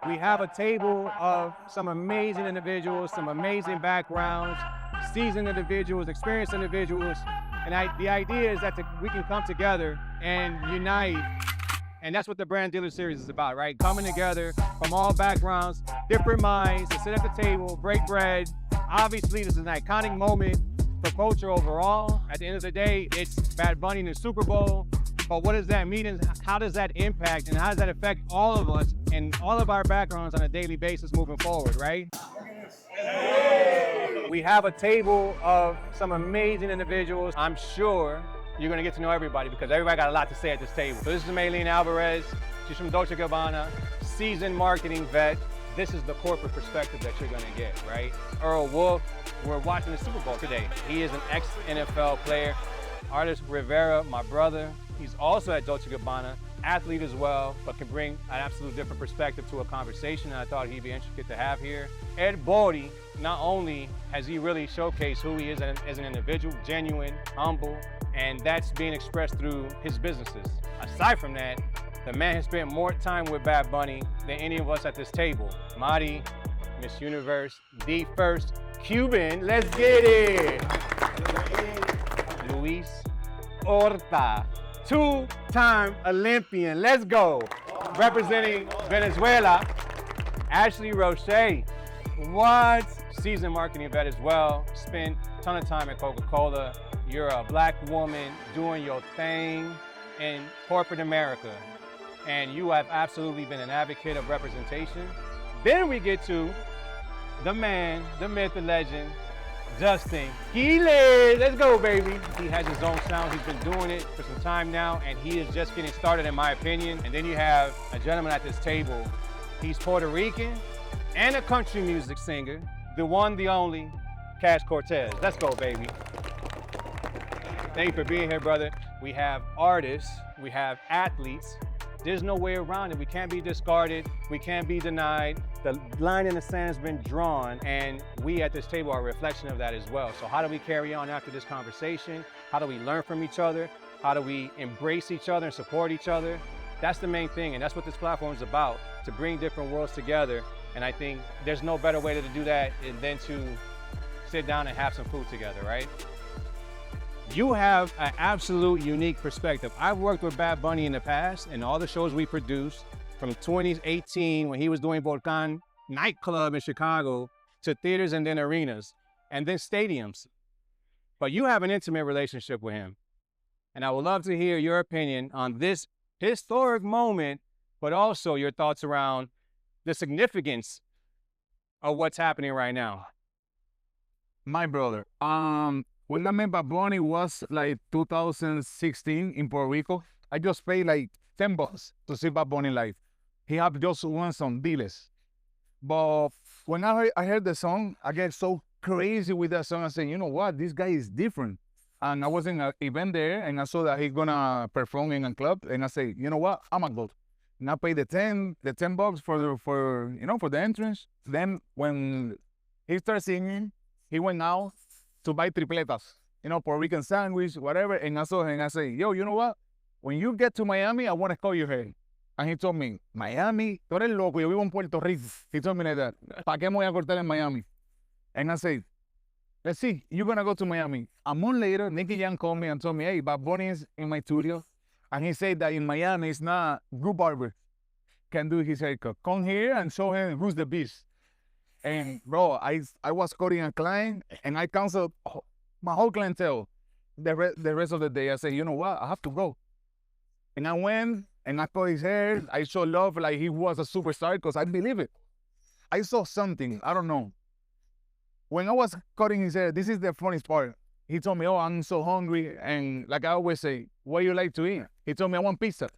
We have a table of some amazing individuals, some amazing backgrounds, seasoned individuals, experienced individuals. And the idea is that we can come together and unite. And that's what the Brand Dealer Series is about, right? Coming together from all backgrounds, different minds, to sit at the table, break bread. Obviously, this is an iconic moment for culture overall. At the end of the day, it's Bad Bunny in the Super Bowl. But what does that mean, and how does that impact, and how does that affect all of us and all of our backgrounds on a daily basis moving forward, right? We have a table of some amazing individuals. I'm sure you're gonna get to know everybody because everybody got a lot to say at this table. So this is Mai-lyn Alvarez. She's from Dolce Gabbana, seasoned marketing vet. This is the corporate perspective that you're gonna get, right? Earl, we're watching the Super Bowl today. He is an ex-NFL player. Artist Rivera, my brother. He's also at Dolce Gabbana, athlete as well, but can bring an absolute different perspective to a conversation that I thought he'd be interested to have here. Ed Bodie, not only has he really showcased who he is as an individual, genuine, humble, and that's being expressed through his businesses. Aside from that, the man has spent more time with Bad Bunny than any of us at this table. Mari, Miss Universe, the first Cuban, let's get it! Luis Orta, two-time Olympian, let's go! Representing Venezuela, Ashley Rocher. What? Seasoned marketing vet as well, spent a ton of time at Coca-Cola. You're a black woman doing your thing in corporate America, and you have absolutely been an advocate of representation. Then we get to the man, the myth, the legend, Justin Quiles. Let's go, baby. He has his own sound. He's been doing it for some time now, and he is just getting started, in my opinion. And then you have a gentleman at this table. He's Puerto Rican and a country music singer, the one, the only, Cash Cortez. Let's go, baby. Thank you for being here, brother. We have artists, we have athletes. There's no way around it. We can't be discarded. We can't be denied. The line in the sand has been drawn, and we at this table are a reflection of that as well. So how do we carry on after this conversation? How do we learn from each other? How do we embrace each other and support each other? That's the main thing, and that's what this platform is about, to bring different worlds together. And I think there's no better way to do that than to sit down and have some food together, right? You have an absolute unique perspective. I've worked with Bad Bunny in the past and all the shows we produced from 2018 when he was doing Volcan nightclub in Chicago to theaters and then arenas and then stadiums. But you have an intimate relationship with him. And I would love to hear your opinion on this historic moment, but also your thoughts around the significance of what's happening right now. My brother, when I met Bad Bunny was like 2016 in Puerto Rico. I just paid like $10 to see Bad Bunny live. He had just won some deals. But when I heard the song, I get so crazy with that song. I said, you know what, this guy is different. And I was in an event there and I saw that he's gonna perform in a club. And I said, you know what, I'm gonna go. And I paid the $10 for the entrance. Then when he started singing, he went out to buy tripletas, Puerto Rican sandwich, whatever. And I saw him and I said, yo, you know what? When you get to Miami, I want to call you here. And he told me, Miami? Tú eres loco, yo vivo en Puerto Rico. He told me like that. ¿Para qué me voy a cortar en Miami? And I said, let's see, you're going to go to Miami. A month later, Nicky Jam called me and told me, hey, Bad Bunny is in my studio. And he said that in Miami, it's not good barber can do his haircut. Come here and show him who's the beast. And bro, I was cutting a client and I canceled my whole clientele the rest of the day. I said, you know what, I have to go. And I went and I cut his hair. I showed love like he was a superstar because I believe it. I saw something, I don't know. When I was cutting his hair, this is the funniest part. He told me, oh, I'm so hungry. And like I always say, what do you like to eat? He told me, I want pizza.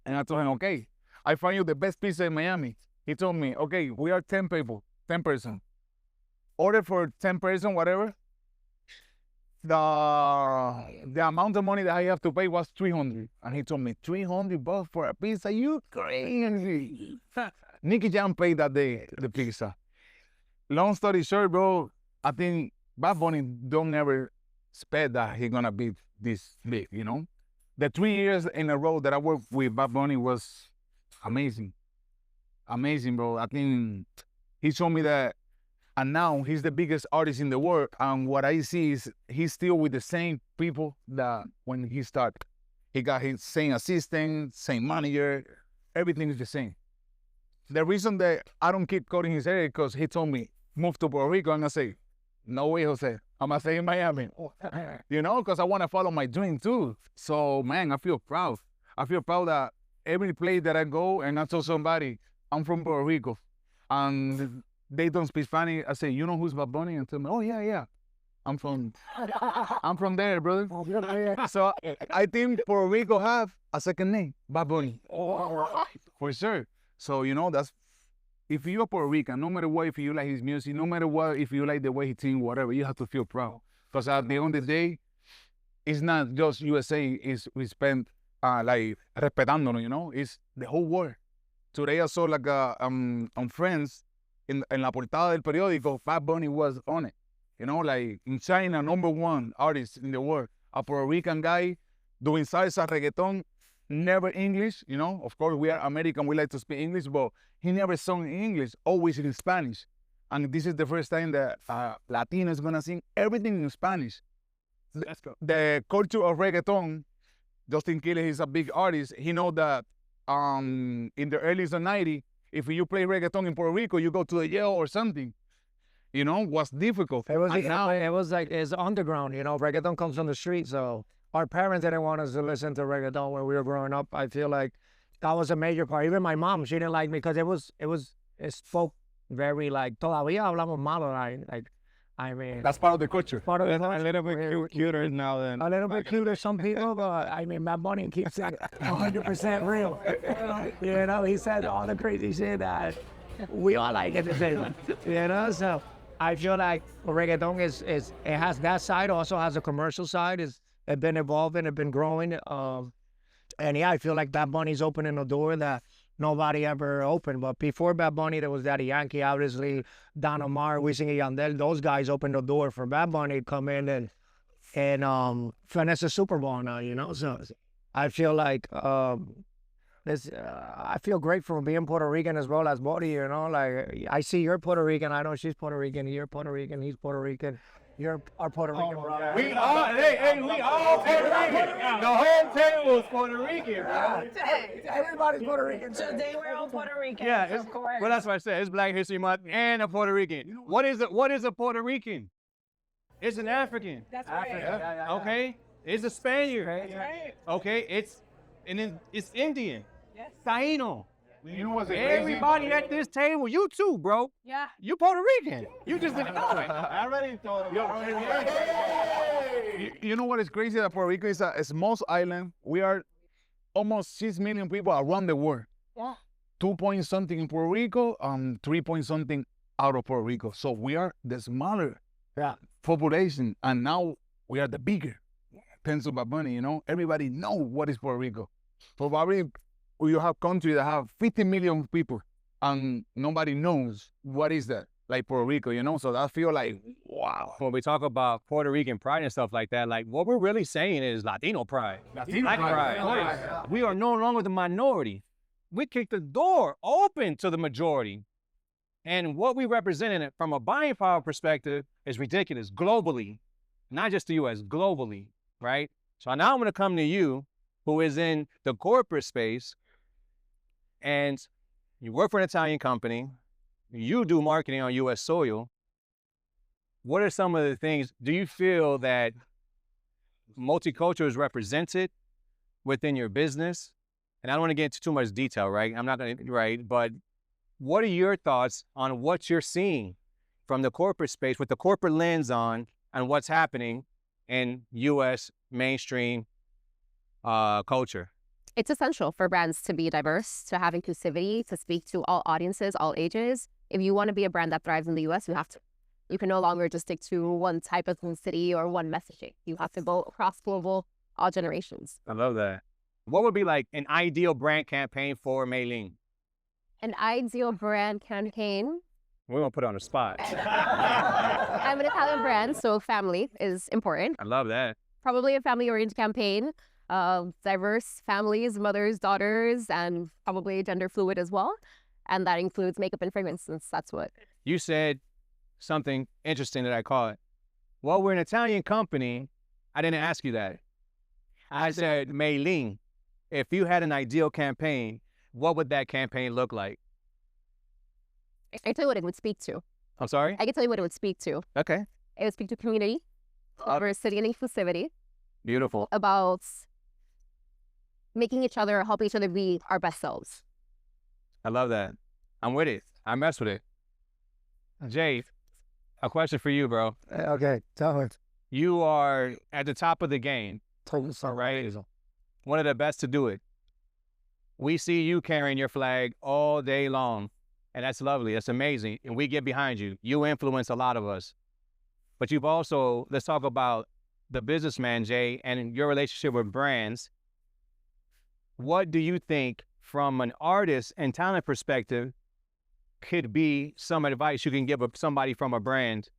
And I told him, okay, I find you the best pizza in Miami. He told me, okay, we are 10 people, 10 person. Order for 10 person, whatever. The amount of money that I have to pay was 300. And he told me, $300 for a pizza? You crazy. Nicky Jam paid that day, the pizza. Long story short, bro, I think Bad Bunny don't ever expect that he's gonna be this big, The 3 years in a row that I worked with Bad Bunny was amazing. Amazing, bro. I think he showed me that, and now he's the biggest artist in the world. And what I see is he's still with the same people that when he started. He got his same assistant, same manager, everything is the same. The reason that I don't keep cutting his hair is because he told me, move to Puerto Rico. And I say, no way, Jose. I'm going to stay in Miami. You know, because I want to follow my dream too. So, man, I feel proud. I feel proud that every place that I go and I tell somebody, I'm from Puerto Rico. And they don't speak Spanish. I say, you know who's Bad Bunny? And tell me, oh, yeah. I'm from there, brother. So I think Puerto Rico have a second name, Bad Bunny. For sure. So, you know, that's, if you're Puerto Rican, no matter what, if you like his music, no matter what, if you like the way he sings, whatever, you have to feel proud. Because at the end of the day, it's not just USA, it's we spend like respetándonos, you know, it's the whole world. Today I saw like on Friends, en la portada del periódico, Bad Bunny was on it. You know, like in China, #1 artist in the world, a Puerto Rican guy doing salsa, reggaeton, never English, you know. Of course, we are American, we like to speak English, but he never sung in English, always in Spanish. And this is the first time that Latino is gonna sing everything in Spanish. Let's go. The culture of reggaeton, Justin Quiles is a big artist. He know that in the early 90s, if you play reggaeton in Puerto Rico, you go to the jail or something. You know, was difficult. It was like it's underground, you know, reggaeton comes on the street, so our parents didn't want us to listen to reggaeton when we were growing up. I feel like that was a major part. Even my mom, she didn't like me because it spoke very like, todavía hablamos malo, like, I mean. That's part of the culture. Part of A little bit cuter now than. a little bit cute to some people, but I mean, Bad Bunny keeps it 100% real. You know, he said all the crazy shit that we all like at the same. You know, so I feel like reggaeton is it has that side, also has a commercial side. It's been evolving, it's been growing. And yeah, I feel like Bad Bunny's opening a door that nobody ever opened. But before Bad Bunny, there was Daddy Yankee, obviously, Don Omar, Wisin y Yandel. Those guys opened the door for Bad Bunny to come in and finesse the Super Bowl now, you know? So I feel like I feel great for being Puerto Rican as well as Bodie, you know? Like, I see you're Puerto Rican, I know she's Puerto Rican, you're Puerto Rican, he's Puerto Rican. You're our Puerto Rican brother. We all, hey, we all Puerto Rican. The whole table is Puerto Rican, bro. Everybody's Puerto Rican. So they were all Puerto Rican. Yeah, of course. well, that's what I said. It's Black History Month and a Puerto Rican. What is a Puerto Rican? It's an African. That's right. Okay, it's a Spaniard. That's right. Okay, it's Indian. Yes. Taino. You know what's crazy? Everybody at this table, you too, bro. Yeah. You Puerto Rican. You just didn't know it. I already told you. You know what is crazy? That Puerto Rico is a small island. We are almost 6 million people around the world. Yeah. 2 point something in Puerto Rico, 3 point something out of Puerto Rico. So we are the smaller population, and now we are the bigger. Thanks to Bad Bunny, you know, everybody know what is Puerto Rico. Probably you have country that have 50 million people, and nobody knows what is that, like Puerto Rico, you know. So I feel like, wow. When we talk about Puerto Rican pride and stuff like that, like what we're really saying is Latino pride. Black pride. We are no longer the minority. We kicked the door open to the majority. And what we represent from a buying power perspective is ridiculous globally, not just the US, globally, right? So now I'm gonna come to you, who is in the corporate space, and you work for an Italian company, you do marketing on US soil. What are some of the things, do you feel that multicultural is represented within your business? And I don't want to get into too much detail, right? I'm not going to, right? But what are your thoughts on what you're seeing from the corporate space with the corporate lens on and what's happening in US mainstream culture? It's essential for brands to be diverse, to have inclusivity, to speak to all audiences, all ages. If you want to be a brand that thrives in the US, you can no longer just stick to one type of city or one messaging. You have to go across global, all generations. I love that. What would be like an ideal brand campaign for Mai-lyn? An ideal brand campaign. We're going to put it on the spot. I'm an Italian brand, so family is important. I love that. Probably a family-oriented campaign. diverse families, mothers, daughters, and probably gender fluid as well. And that includes makeup and fragrance, since that's what. You said something interesting that I caught. Well, we're an Italian company. I didn't ask you that. I said, Mai-lyn, if you had an ideal campaign, what would that campaign look like? I can tell you what it would speak to. I'm sorry? I can tell you what it would speak to. Okay. It would speak to community, diversity, and inclusivity, Beautiful. about making each other, helping each other be our best selves. I love that. I'm with it. I mess with it. Jay, a question for you, bro. Okay, tell me. You are at the top of the game, right? One of the best to do it. We see you carrying your flag all day long, and that's lovely. That's amazing. And we get behind you. You influence a lot of us. But you've also, let's talk about the businessman, Jay, and your relationship with brands. What do you think, from an artist and talent perspective, could be some advice you can give somebody from a brand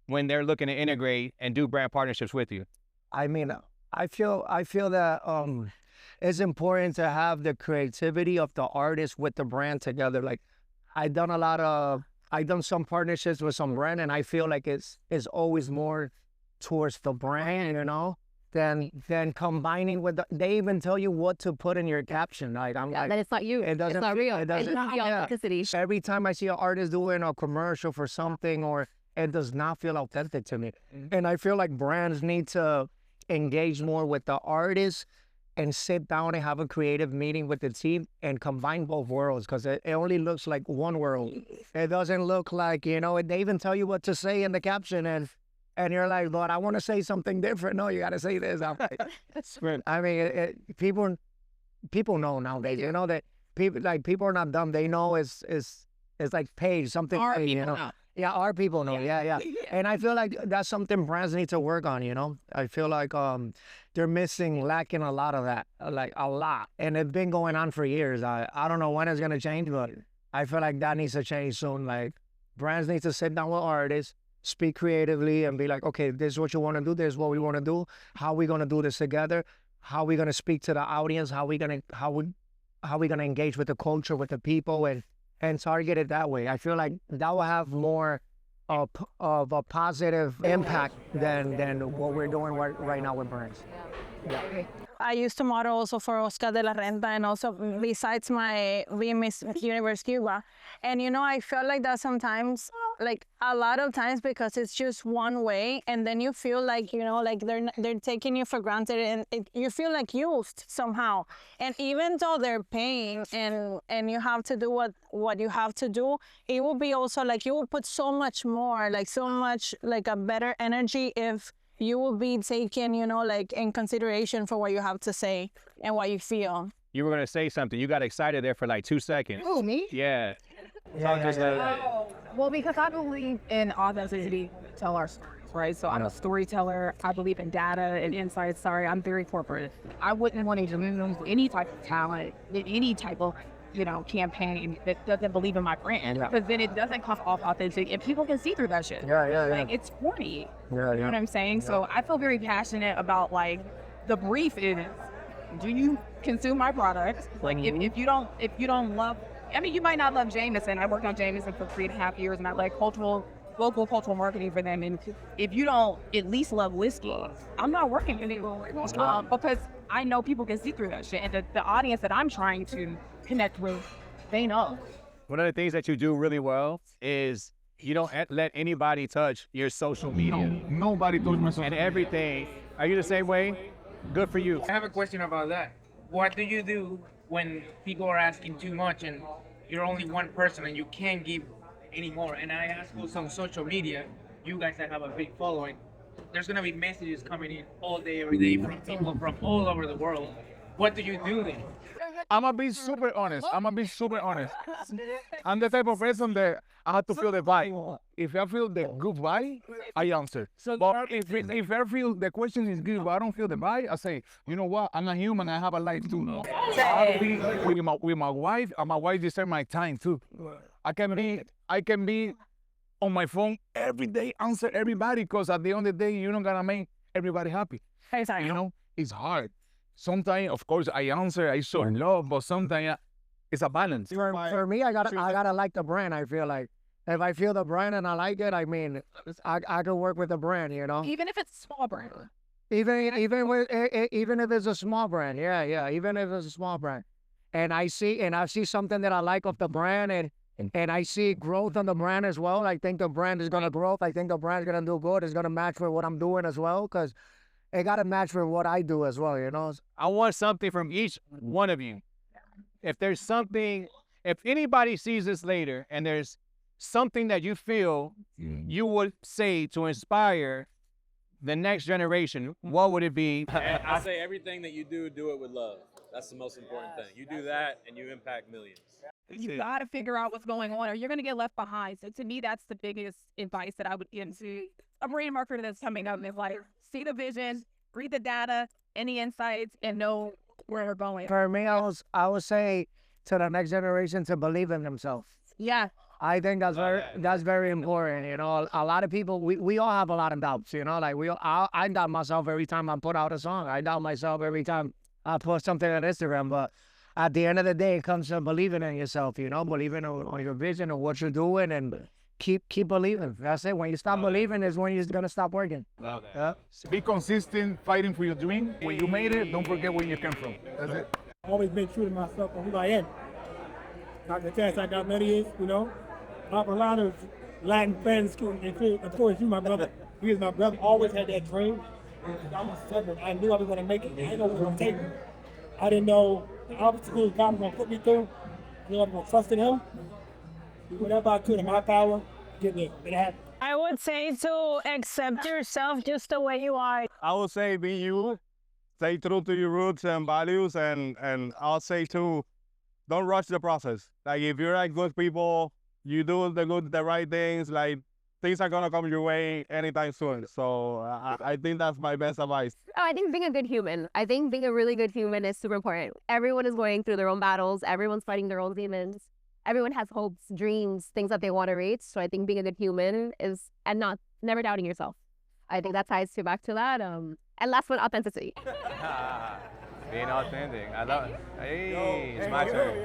when they're looking to integrate and do brand partnerships with you? I mean, I feel that it's important to have the creativity of the artist with the brand together. Like, I've done some partnerships with some brand, and I feel like it's always more towards the brand, you know, than combining with they even tell you what to put in your caption. Like, I'm like, Then it's not you. it doesn't, it's not real. It doesn't, It's not the authenticity. Every time I see an artist doing a commercial for something, or it does not feel authentic to me. And I feel like brands need to engage more with the artist and sit down and have a creative meeting with the team and combine both worlds, because it only looks like one world. It doesn't look like, you know, they even tell you what to say in the caption, and you're like, Lord, I want to say something different. No, you got to say this. I'm like, I mean, people know nowadays, you know, that people are not dumb. They know it's like page, something, Our page, you people know. know. Yeah, our people know. Yeah. And I feel like that's something brands need to work on, you know. I feel like they're lacking a lot of that, like a lot. And it's been going on for years. I don't know when it's going to change, but I feel like that needs to change soon. Like, brands need to sit down with artists, speak creatively, and be like, okay, this is what you want to do. This is what we want to do. How are we going to do this together? How are we going to speak to the audience? How are we going to engage with the culture, with the people, and target it that way? I feel like that will have more of a positive impact than what we're doing right now with brands. Yeah. I used to model also for Oscar de la Renta, and also besides my being Miss Universe Cuba. And, you know, I felt like that sometimes, like a lot of times, because it's just one way, and then you feel like, you know, like they're taking you for granted, and you feel like used somehow. And even though they're paying and you have to do what you have to do, it will be also like you will put so much more, like so much, like a better energy if you will be taken, you know, like in consideration for what you have to say and what you feel. You were going to say something. You got excited there for like 2 seconds. Oh, me? Yeah. Well, because I believe in authenticity to tell our stories, right? So I'm a storyteller. I believe in data and insights. Sorry, I'm very corporate. I wouldn't want to lose any type of talent in any type of, you know, campaign that doesn't believe in my brand, because then it doesn't come off authentic, and people can see through that shit. Yeah. Like, it's corny. Yeah. You know what I'm saying? So I feel very passionate about, like, the brief is, do you consume my product? Like, if you don't love, I mean, you might not love Jameson. I worked on Jameson for 3.5 years, and I like local cultural marketing for them. And if you don't at least love whiskey, I'm not working anymore. Because I know people can see through that shit, and the audience that I'm trying to connect with, they know. One of the things that you do really well is you don't let anybody touch your social media. Nobody told me so. And everything. Are you the same way? Good for you. I have a question about that. What do you do when people are asking too much and you're only one person and you can't give any more? And I ask also on social media, you guys that have a big following, there's gonna be messages coming in all day, every day from people from all over the world. What do you do then? I'm gonna be super honest. I'm the type of person that I have to feel the vibe. If I feel the good vibe, I answer. But if I feel the question is good, but I don't feel the vibe, I say, you know what? I'm a human. I have a life too. I'll be with my wife, and my wife deserves my time too. I can be on my phone every day, answer everybody, because at the end of the day, you're not gonna make everybody happy. Exactly. You know, it's hard. sometimes, of course, I answer, I show love, but sometimes it's a balance. For me, I gotta like the brand. I feel like if I feel the brand and I like it, I mean, I can work with the brand, you know. Even if it's a small brand. Even if it's a small brand, yeah. Even if it's a small brand, and I see something that I like of the brand, and I see growth on the brand as well. I think the brand is gonna grow. I think the brand's gonna do good. It's gonna match with what I'm doing as well, because it gotta match with what I do as well, you know. I want something from each one of you. If there's something, if anybody sees this later and there's something that you feel you would say to inspire the next generation, what would it be? I say everything that you do it with love. That's the most important thing. You do that and you impact millions. You got to figure out what's going on or you're going to get left behind. So to me, that's the biggest advice that I would give to a brand marketer that's coming up. Is like, see the vision, read the data, any insights, and know where we're going. For me, I would say to the next generation to believe in themselves. Yeah. I think that's very important. You know, a lot of people, we all have a lot of doubts. You know, like I doubt myself every time I put out a song. I doubt myself every time I post something on Instagram. But at the end of the day, it comes to believing in yourself. You know, believing on your vision and what you're doing, and keep believing. That's it. When you stop believing, is when you're gonna stop working. Love that. Yeah. Be consistent, fighting for your dream. When you made it, don't forget where you came from. That's it. Always been true to myself and who I am. Not the chance I got many years, you know. I have a lot of Latin friends, including, of course, you, my brother. He is my brother. Always had that dream. I was 7. I knew I was going to make it. I didn't know it was going to take me. I didn't know the obstacles God was going to put me through. I knew I was going to trust in Him. Do whatever I could in my power, get there. It happened. I would say to accept yourself just the way you are. I would say be you, stay true to your roots and values, and I'll say too, don't rush the process. Like if you're like good people, you do the right things, like things are gonna come your way anytime soon. So I think that's my best advice. Oh, I think being a good human. I think being a really good human is super important. Everyone is going through their own battles. Everyone's fighting their own demons. Everyone has hopes, dreams, things that they want to reach. So I think being a good human is, and never doubting yourself. I think that ties back to that. And last one, authenticity. Being authentic. I love it. Hey, it's my turn.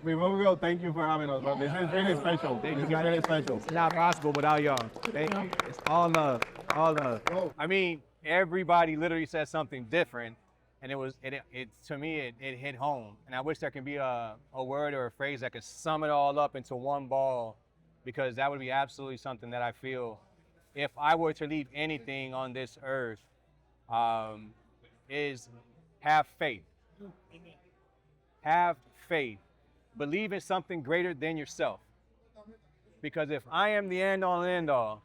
Before we go, thank you for having us. This is really special. This is really special. It's not possible without y'all. It's all love. All love. I mean, everybody literally said something different, and it to me it hit home. And I wish there could be a word or a phrase that could sum it all up into one ball, because that would be absolutely something that I feel, if I were to leave anything on this earth, is have faith. Have faith. Believe in something greater than yourself. Because if I am the end all and end all,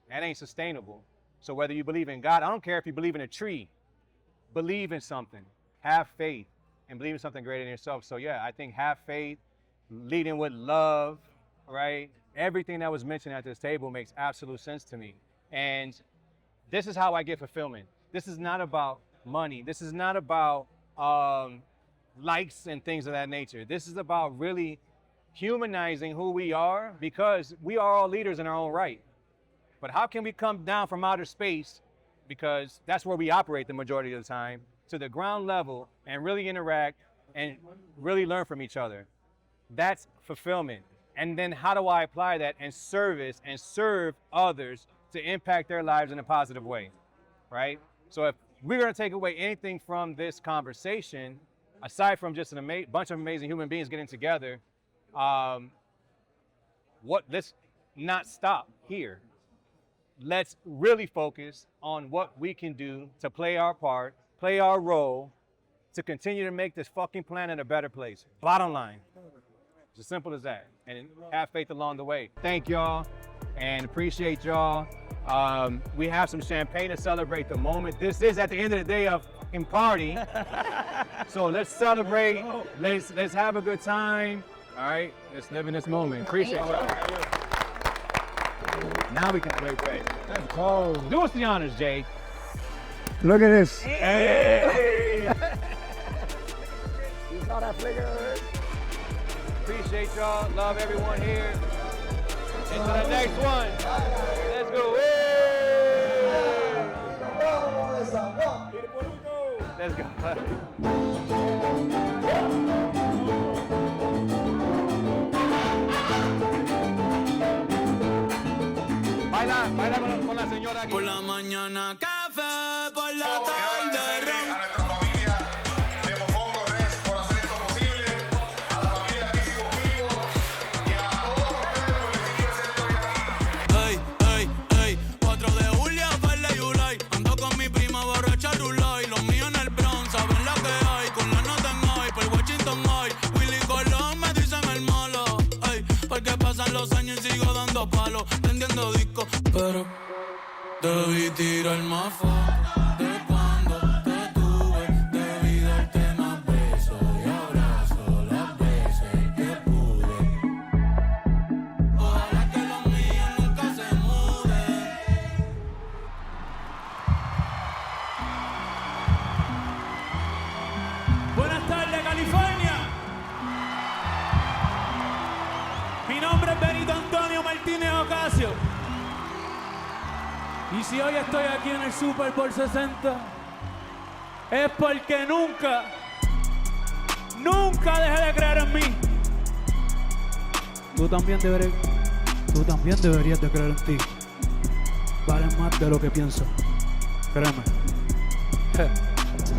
that ain't sustainable. So whether you believe in God, I don't care if you believe in a tree, believe in something. Have faith and believe in something greater than yourself. So yeah, I think have faith, leading with love, right? Everything that was mentioned at this table makes absolute sense to me. And this is how I get fulfillment. This is not about money. This is not about likes and things of that nature. This is about really humanizing who we are, because we are all leaders in our own right. But how can we come down from outer space, because that's where we operate the majority of the time, to the ground level and really interact and really learn from each other? That's fulfillment. And then how do I apply that in service and serve others to impact their lives in a positive way, right? So if we're gonna take away anything from this conversation, aside from just a bunch of amazing human beings getting together, let's not stop here. Let's really focus on what we can do to play our part, play our role, to continue to make this fucking planet a better place. Bottom line. It's as simple as that. And have faith along the way. Thank y'all and appreciate y'all. We have some champagne to celebrate the moment. This is at the end of the day a fucking party. So let's celebrate. Let's have a good time. All right, let's live in this moment. Appreciate y'all. Now we can play great. Let's go. Do us the honors, Jay. Look at this. Hey. You saw that flicker? Appreciate y'all. Love everyone here. Into the next one. Let's go. Hey. Let's go. Baila con la señora aquí. Por la mañana café, por la tarde ron. Los años y sigo dando palos, vendiendo discos, pero debí tirar más fotos de cuando te tuve. Debí darte más besos y abrazos las veces que pude. Ojalá que los míos nunca se muden. Buenas tardes, California. Mi nombre es Benito Antonio Martínez Ocasio. Y si hoy estoy aquí en el Super Bowl 60, es porque nunca dejé de creer en mí. Tú también deberías de creer en ti. Vales más de lo que piensas. Créeme.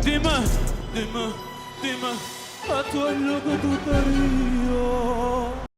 Dime, a tú es lo que tú querías.